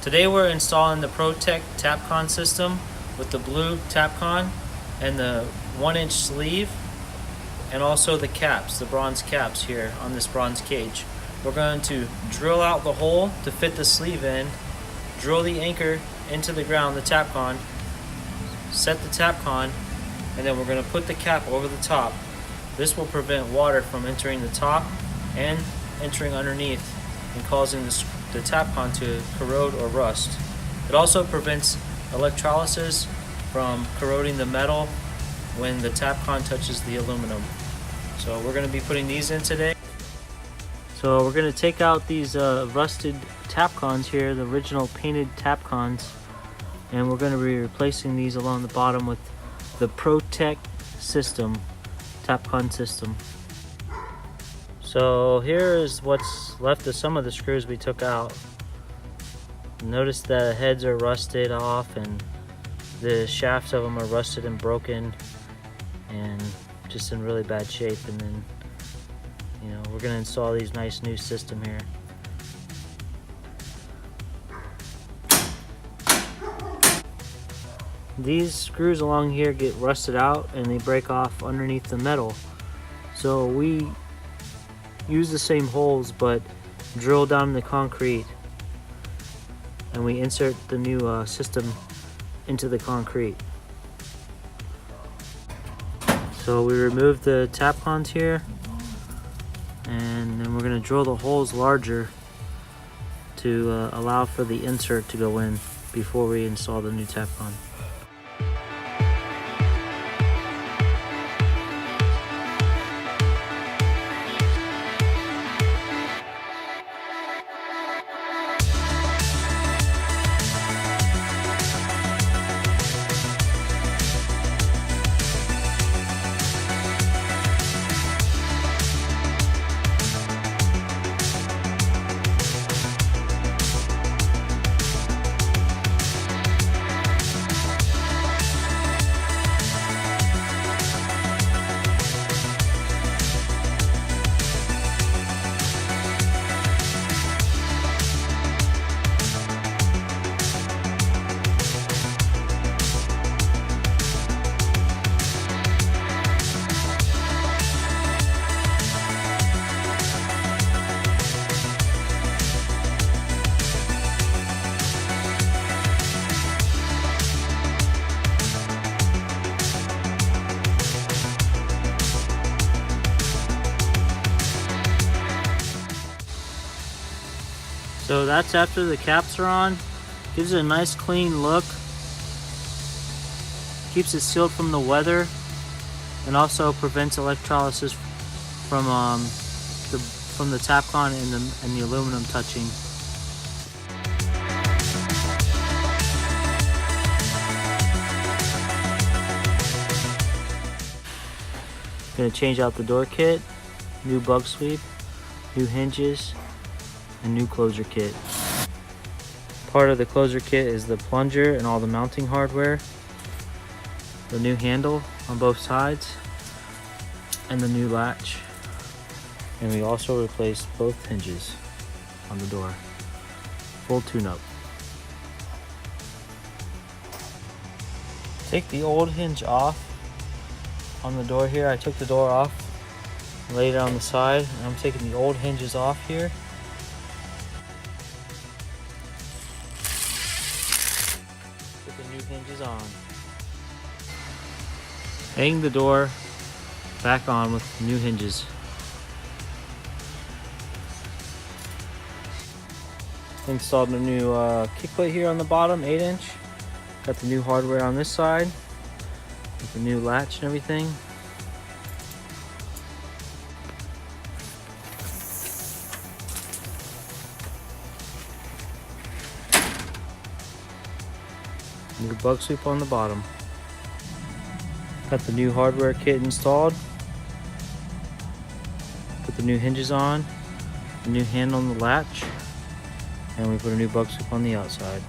Today we're installing the Pro-Tect Tapcon system with the blue Tapcon and the 1-inch sleeve, and also the caps, the bronze caps here on this bronze cage. We're going to drill out the hole to fit the sleeve in, drill the anchor into the ground, the Tapcon, set the Tapcon, and then we're going to put the cap over the top. This will prevent water from entering the top and entering underneath and causing the Tapcon to corrode or rust. It also prevents electrolysis from corroding the metal when the Tapcon touches the aluminum. So we're going to be putting these in today. So we're going to take out these rusted Tapcons here, the original painted Tapcons, and we're going to be replacing these along the bottom with the Pro-Tect system, Tapcon system. So here is what's left of some of the screws we took out. Notice that the heads are rusted off and the shafts of them are rusted and broken and just in really bad shape. And then, you know, we're going to install these nice new system here. These screws along here get rusted out and they break off underneath the metal. So we use the same holes but drill down in the concrete and we insert the new system into the concrete. So we remove the Tapcons here and then we're going to drill the holes larger to allow for the insert to go in before we install the new Tapcon. So that's after the caps are on. Gives it a nice clean look. Keeps it sealed from the weather and also prevents electrolysis from the Tapcon and the aluminum touching. Gonna change out the door kit, new bug sweep, new hinges, and new closer kit. Part of the closer kit is the plunger and all the mounting hardware, the new handle on both sides, and the new latch. And we also replaced both hinges on the door. Full tune-up. Take the old hinge off on the door here. I took the door off, laid it on the side, and I'm taking the old hinges off here. New hinges on. Hang the door back on with new hinges. Installed a new kick plate here on the bottom, 8-inch. Got the new hardware on this side with the new latch and everything. New bug sweep on the bottom. Got the new hardware kit installed. Put the new hinges on, the new handle on the latch, and we put a new bug sweep on the outside.